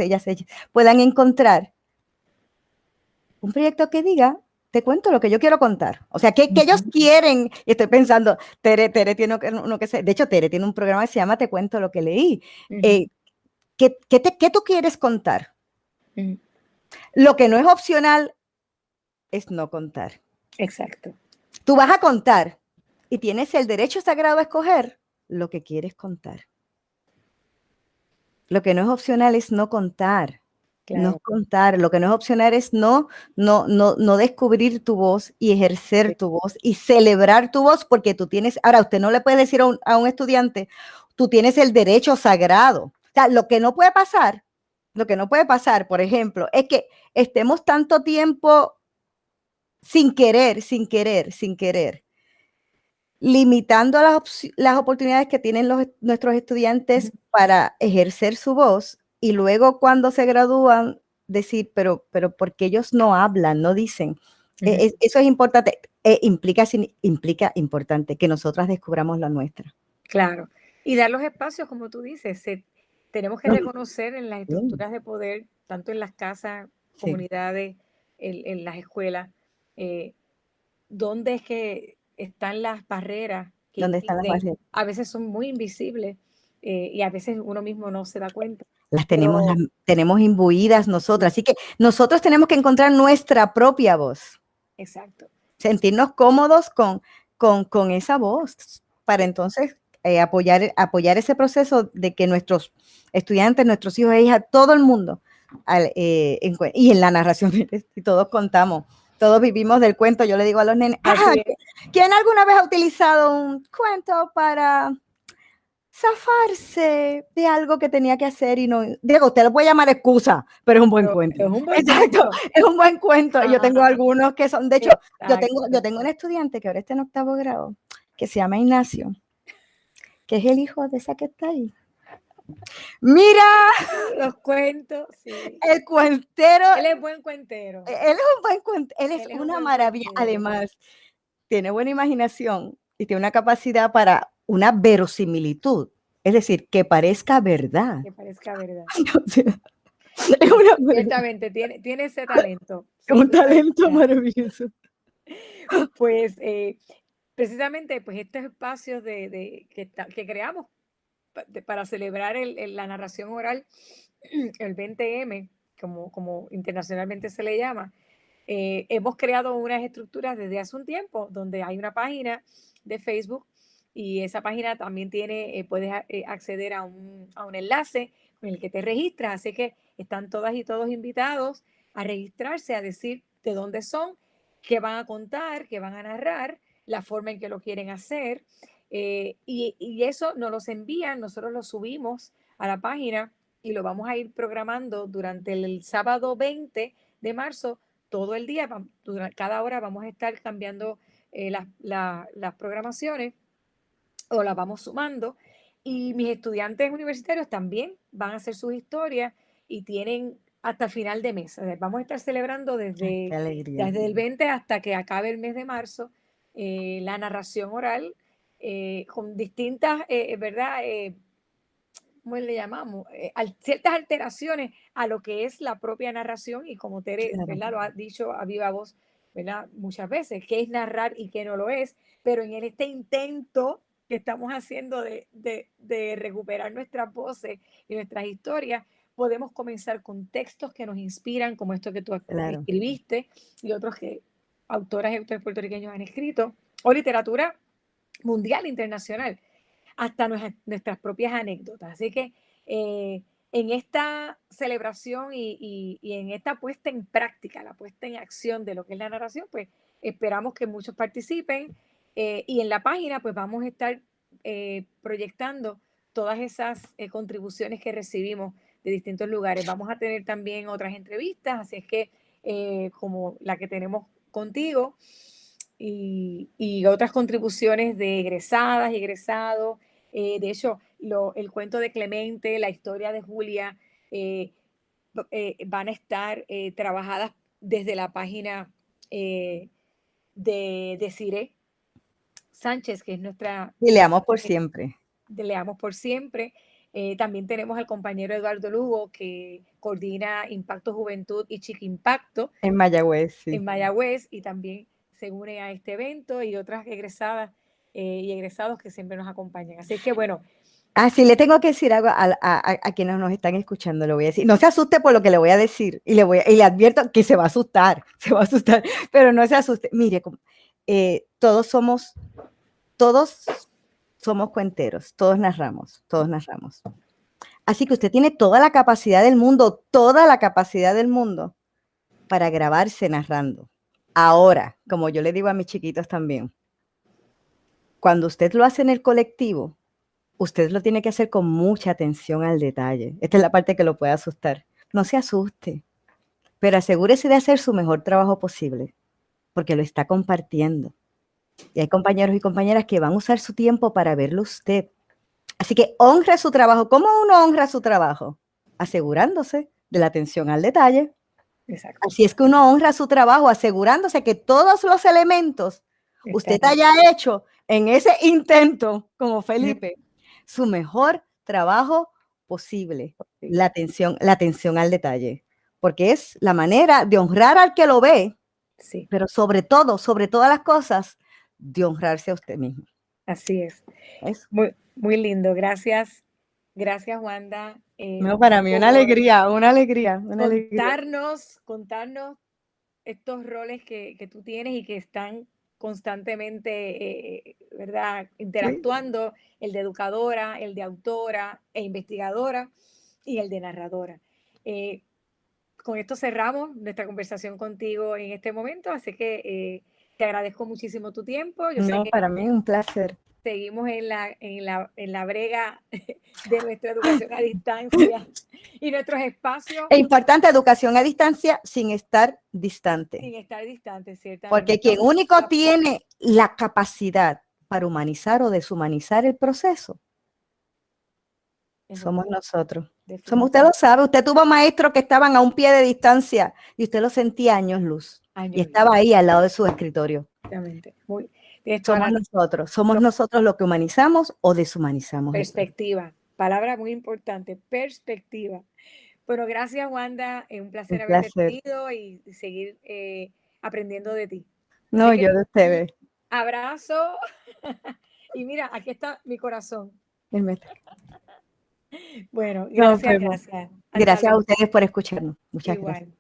B: puedan encontrar un proyecto que diga, te cuento lo que yo quiero contar. O sea, que ellos quieren, y estoy pensando, Tere tiene uno que sé, de hecho, Tere tiene un programa que se llama Te cuento lo que leí. ¿Qué tú quieres contar? Lo que no es opcional es no contar.
A: Exacto.
B: Tú vas a contar y tienes el derecho sagrado a escoger lo que quieres contar. Lo que no es opcional es no contar. Claro. No contar. Lo que no es opcional es no descubrir tu voz y ejercer tu voz y celebrar tu voz, porque tú tienes, ahora usted no le puede decir a un estudiante, tú tienes el derecho sagrado. O sea, lo que no puede pasar, por ejemplo, es que estemos tanto tiempo sin querer, limitando las oportunidades que tienen nuestros estudiantes para ejercer su voz, y luego cuando se gradúan decir, pero porque ellos no hablan, no dicen. Eso es importante, implica importante que nosotras descubramos la nuestra.
A: Claro, y dar los espacios, como tú dices, tenemos que reconocer en las estructuras de poder, tanto en las casas, comunidades, en las escuelas, dónde es que están las barreras que a veces son muy invisibles, y a veces uno mismo no se da cuenta.
B: Las tenemos imbuidas nosotras, así que nosotros tenemos que encontrar nuestra propia voz.
A: Exacto.
B: Sentirnos cómodos con esa voz, para entonces apoyar ese proceso de que nuestros estudiantes, nuestros hijos e hijas, todo el mundo, y en la narración, y todos contamos, todos vivimos del cuento. Yo le digo a los nenes, ¿quién alguna vez ha utilizado un cuento para zafarse de algo que tenía que hacer y no? Diego, usted lo puede llamar excusa, pero es un buen cuento.
A: Es un buen cuento.
B: Es un buen cuento. Yo tengo algunos que son, de hecho, yo tengo un estudiante que ahora está en 8º grado, que se llama Ignacio, que es el hijo de esa que está ahí. Mira,
A: los cuentos, sí.
B: El cuentero.
A: Él es buen cuentero.
B: Él es un buen cuentero. Él es una maravilla. Además, tiene buena imaginación y tiene una capacidad para una verosimilitud. Es decir, que parezca verdad.
A: Que parezca verdad.
B: Ciertamente,
A: tiene ese talento.
B: Un talento maravilloso.
A: Pues precisamente pues estos espacios que creamos para celebrar la narración oral, el 20M, como internacionalmente se le llama, hemos creado unas estructuras desde hace un tiempo, donde hay una página de Facebook, y esa página también puedes acceder a un enlace con el que te registras, así que están todas y todos invitados a registrarse, a decir de dónde son, qué van a contar, qué van a narrar, la forma en que lo quieren hacer, y eso nos los envían, nosotros lo subimos a la página y lo vamos a ir programando durante el sábado 20 de marzo, todo el día, cada hora vamos a estar cambiando las programaciones, o las vamos sumando, y mis estudiantes universitarios también van a hacer sus historias y tienen hasta final de mes. Vamos a estar celebrando desde el 20 hasta que acabe el mes de marzo, la narración oral, con distintas, ¿verdad? ¿Cómo le llamamos? Ciertas alteraciones a lo que es la propia narración, y como Tere, ¿verdad?, lo ha dicho a viva voz, ¿verdad?, muchas veces, qué es narrar y qué no lo es, pero en este intento que estamos haciendo de recuperar nuestras voces y nuestras historias, podemos comenzar con textos que nos inspiran, como esto que tú escribiste, y otros que autoras y autores puertorriqueños han escrito, o literatura mundial, internacional, hasta nuestras propias anécdotas. Así que en esta celebración y en esta puesta en práctica, la puesta en acción de lo que es la narración, pues esperamos que muchos participen y en la página pues vamos a estar proyectando todas esas contribuciones que recibimos de distintos lugares. Vamos a tener también otras entrevistas, así es que como la que tenemos contigo y otras contribuciones de egresadas y egresados. De hecho, el cuento de Clemente, la historia de Julia, van a estar trabajadas desde la página de Cire Sánchez, que es nuestra...
B: Y leamos por siempre.
A: De Leamos por Siempre. También tenemos al compañero Eduardo Lugo, que coordina Impacto Juventud y Chica Impacto.
B: En Mayagüez, sí.
A: En Mayagüez, y también se une a este evento y otras egresadas y egresados que siempre nos acompañan. Así que bueno.
B: Sí, le tengo que decir algo a quienes nos están escuchando, le voy a decir. No se asuste por lo que le voy a decir y le advierto que se va a asustar, pero no se asuste. Mire, todos somos cuenteros, todos narramos. Así que usted tiene toda la capacidad del mundo para grabarse narrando. Ahora, como yo le digo a mis chiquitos también, cuando usted lo hace en el colectivo, usted lo tiene que hacer con mucha atención al detalle. Esta es la parte que lo puede asustar. No se asuste, pero asegúrese de hacer su mejor trabajo posible, porque lo está compartiendo. Y hay compañeros y compañeras que van a usar su tiempo para verlo usted. Así que honre su trabajo. ¿Cómo uno honra su trabajo? Asegurándose de la atención al detalle.
A: Exacto.
B: Así es que uno honra su trabajo, asegurándose que todos los elementos usted haya hecho en ese intento, como Felipe, su mejor trabajo posible. La atención al detalle. Porque es la manera de honrar al que lo ve, pero sobre todas las cosas, de honrarse a usted mismo.
A: Así es. Muy, muy lindo. Gracias. Gracias, Wanda.
B: No, para mí una alegría.
A: Contarnos estos roles que tú tienes y que están constantemente, ¿verdad? Interactuando, sí. El de educadora, el de autora e investigadora y el de narradora. Con esto cerramos nuestra conversación contigo en este momento, así que te agradezco muchísimo tu tiempo.
B: Yo sé que para mí es un placer.
A: Seguimos en la brega de nuestra educación a distancia y nuestros espacios.
B: Es importante educación a distancia sin estar distante.
A: Sin estar distante, ciertamente.
B: Porque quien único tiene la capacidad para humanizar o deshumanizar el proceso somos nosotros. Usted lo sabe, usted tuvo maestros que estaban a un pie de distancia y usted lo sentía años luz. Y estaba ahí al lado de su escritorio.
A: Exactamente.
B: Somos nosotros los que humanizamos o deshumanizamos.
A: Perspectiva, palabra muy importante, perspectiva. Bueno, gracias, Wanda, un placer haberte tenido y seguir aprendiendo de ti.
B: No, yo de ustedes.
A: Abrazo. Y mira, aquí está mi corazón. Bueno, gracias.
B: Gracias a ustedes por escucharnos. Muchas gracias.